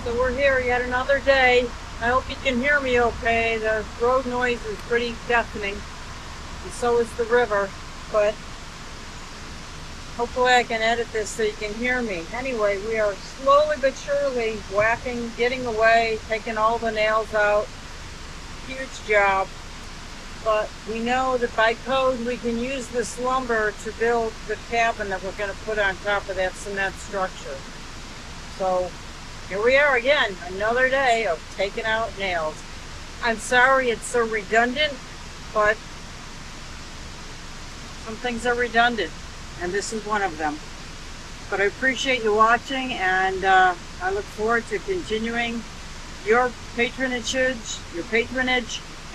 So we're here yet another day. I hope you can hear me okay. The road noise is pretty deafening, and so is the river, but hopefully I can edit this so you can hear me. Anyway, we are slowly but surely whacking, getting away, taking all the nails out. Huge job. But we know that by code we can use this lumber to build the cabin that we're going to put on top of that cement structure. So here we are again, another day of taking out nails. I'm sorry it's so redundant, but some things are redundant, and this is one of them. But I appreciate you watching, and I look forward to continuing your patronage,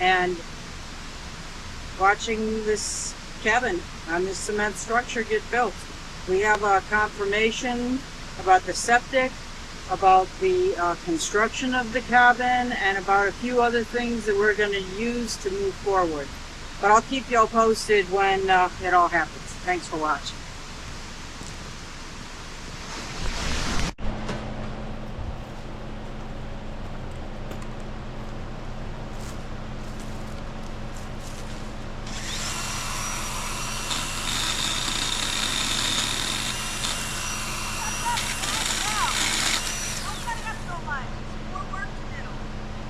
and watching this cabin on this cement structure get built. We have a confirmation about the septic, about the construction of the cabin, and about a few other things that we're going to use to move forward. But I'll keep y'all posted when it all happens. Thanks for watching.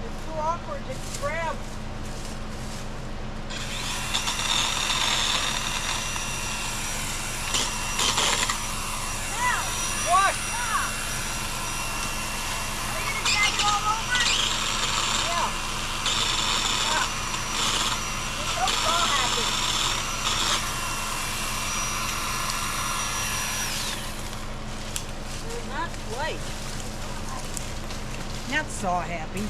It's too awkward to grab. What? Are you gonna drag it all over? Yeah. Let's hope it's all happy. They're not light. Not saw happy.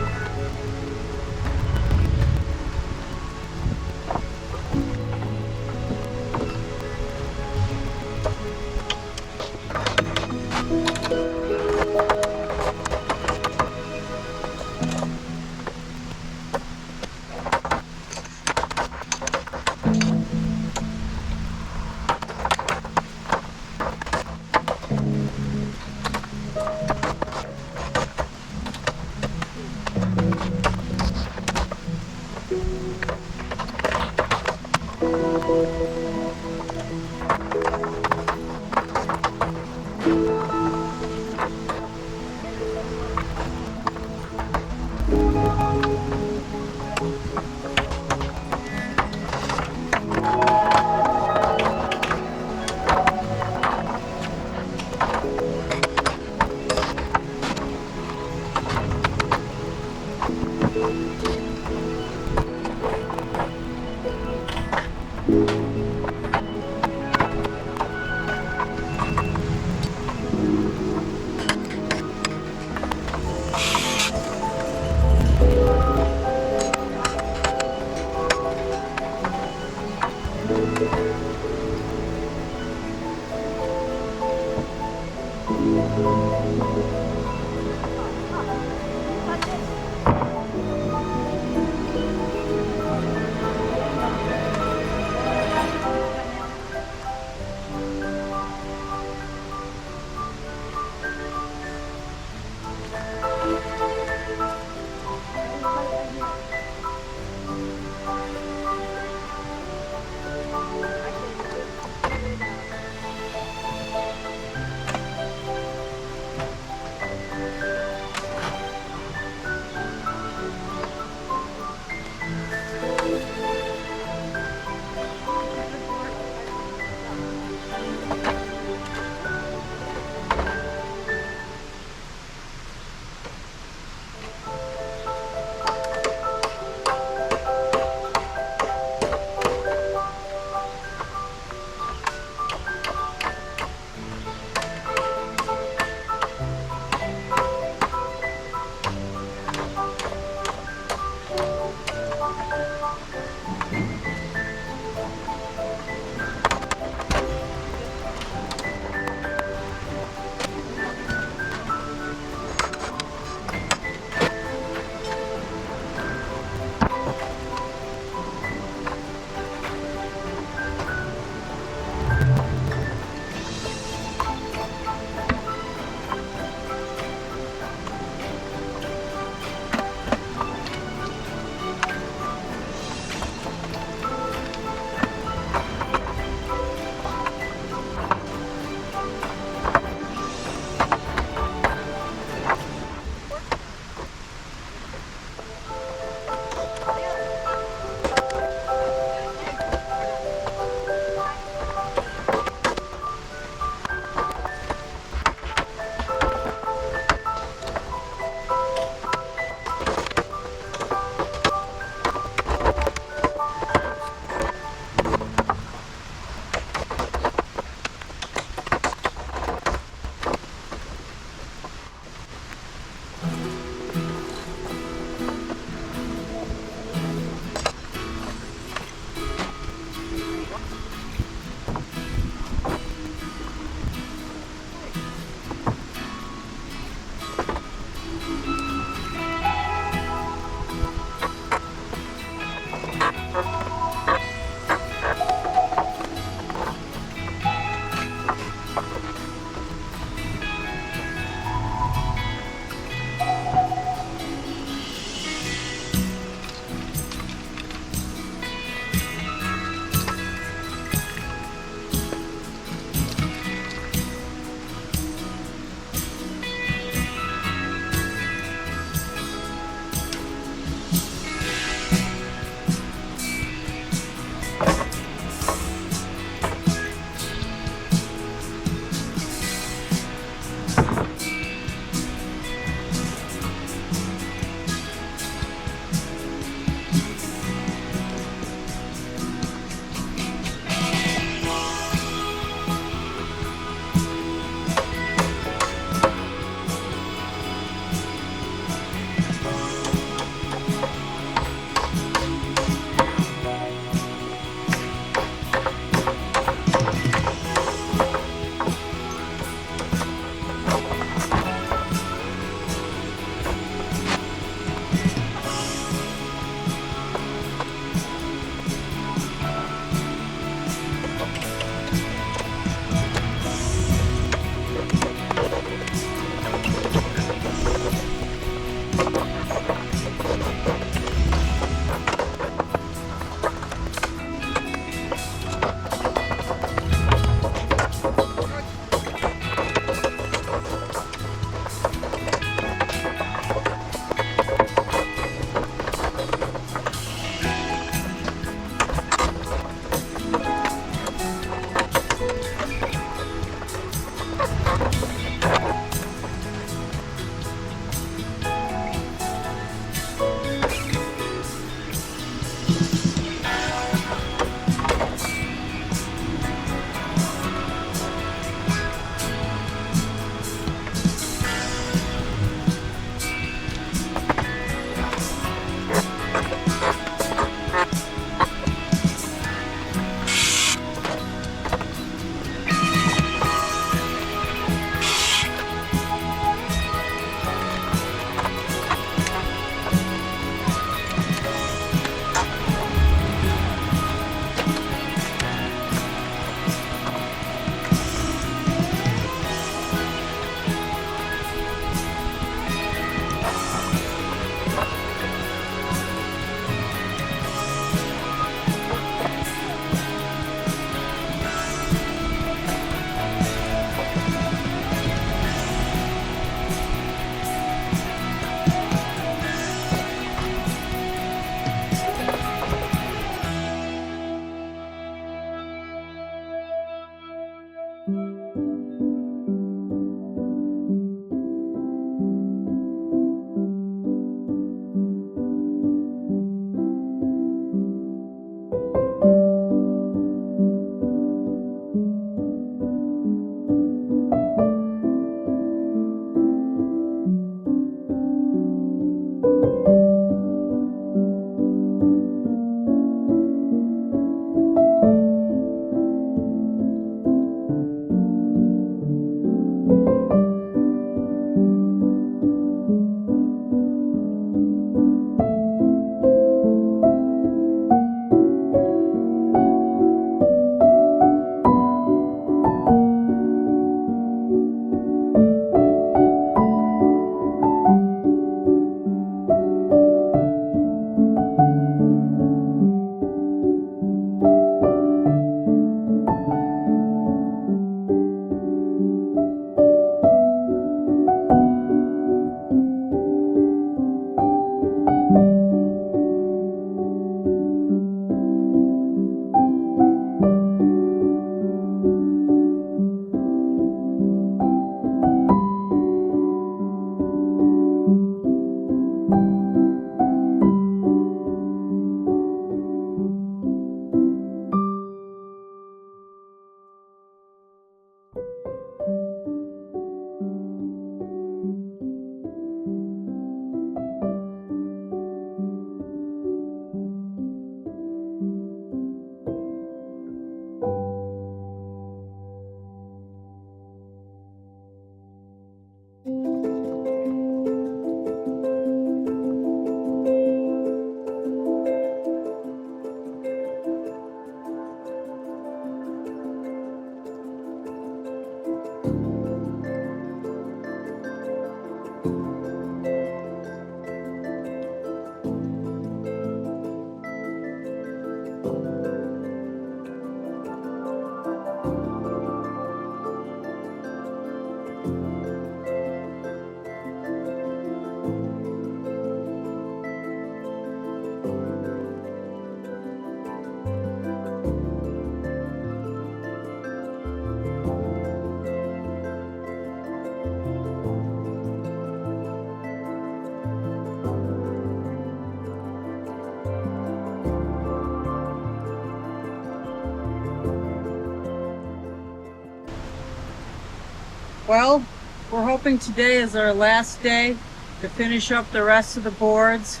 Well, we're hoping today is our last day to finish up the rest of the boards.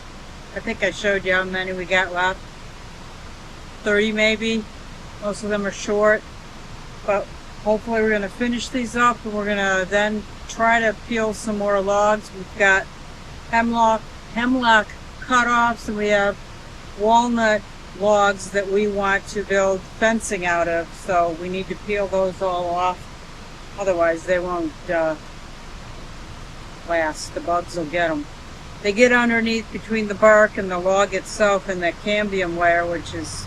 I think I showed you how many we got left. 30 maybe. Most of them are short. But hopefully we're going to finish these up, and we're going to then try to peel some more logs. We've got hemlock cut-offs, and we have walnut logs that we want to build fencing out of. So we need to peel those all off. Otherwise they won't last. The bugs will get them. They get underneath between the bark and the log itself and that cambium layer, which is,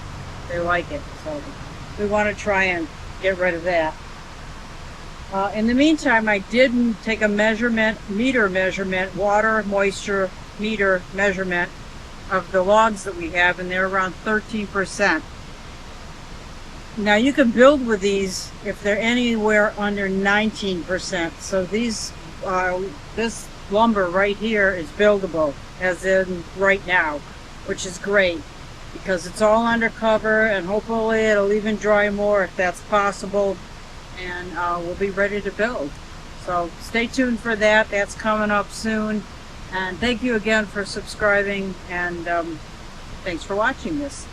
they like it. So we want to try and get rid of that. In the meantime, I did take a meter measurement, water moisture meter measurement of the logs that we have, and they're around 13%. Now you can build with these if they're anywhere under 19%. So these, this lumber right here is buildable, as in right now, which is great because it's all undercover, and hopefully it'll even dry more if that's possible, and we'll be ready to build. So stay tuned for that. That's coming up soon. And thank you again for subscribing, and thanks for watching this.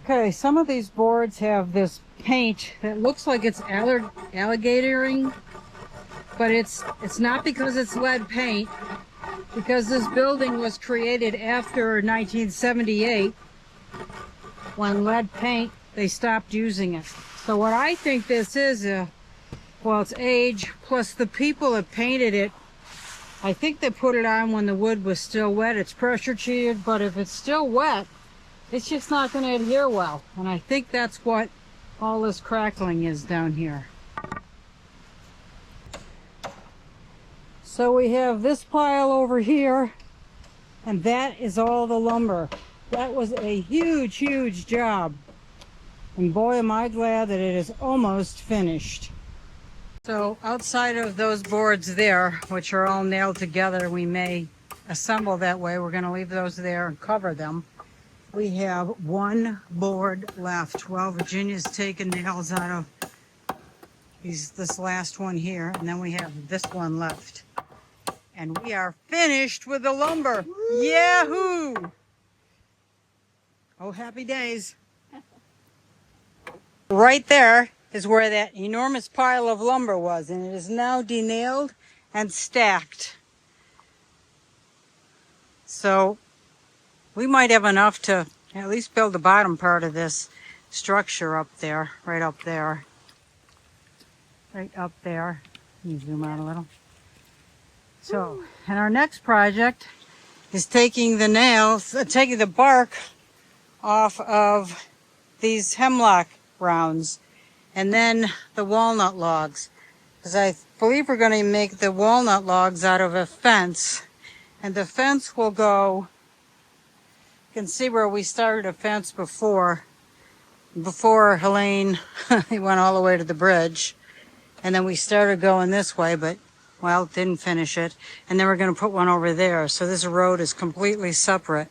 Okay, some of these boards have this paint that looks like it's alligatoring, but it's not, because it's lead paint, because this building was created after 1978, when lead paint, they stopped using it. So what I think this is, well, it's age, plus the people that painted it, I think they put it on when the wood was still wet. It's pressure treated, but if it's still wet, it's just not going to adhere well. And I think that's what all this crackling is down here. So we have this pile over here, and that is all the lumber. That was a huge, huge job. And boy, am I glad that it is almost finished. So outside of those boards there, which are all nailed together, we may assemble that way. We're going to leave those there and cover them. We have one board left. Well, Virginia's taken nails out of this last one here, and then we have this one left. And we are finished with the lumber. Woo! Yahoo! Oh, happy days. Right there is where that enormous pile of lumber was, and it is now denailed and stacked. So we might have enough to at least build the bottom part of this structure up there, right up there. Right up there. Let me zoom out a little. So, and our next project is taking the bark off of these hemlock rounds and then the walnut logs. Because I believe we're going to make the walnut logs out of a fence. And the fence will go, you can see where we started a fence before Helene went all the way to the bridge. And then we started going this way, but, well, didn't finish it. And then we're going to put one over there. So this road is completely separate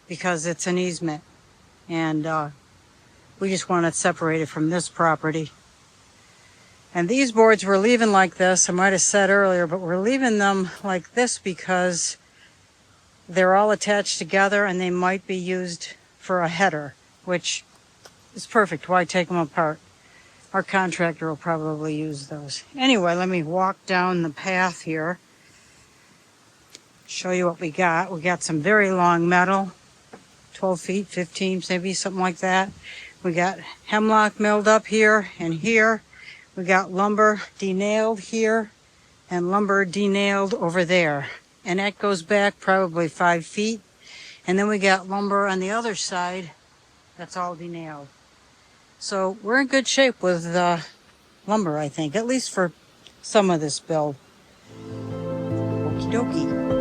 because it's an easement. And we just want it separated from this property. And these boards we're leaving like this. I might have said earlier, but we're leaving them like this because they're all attached together and they might be used for a header, which is perfect. Why take them apart? Our contractor will probably use those. Anyway, let me walk down the path here. Show you what we got. We got some very long metal, 12 feet, 15, maybe something like that. We got hemlock milled up here and here. We got lumber denailed here and lumber denailed over there. And that goes back probably 5 feet. And then we got lumber on the other side that's all denailed. So we're in good shape with lumber, I think, at least for some of this build. Okie dokie.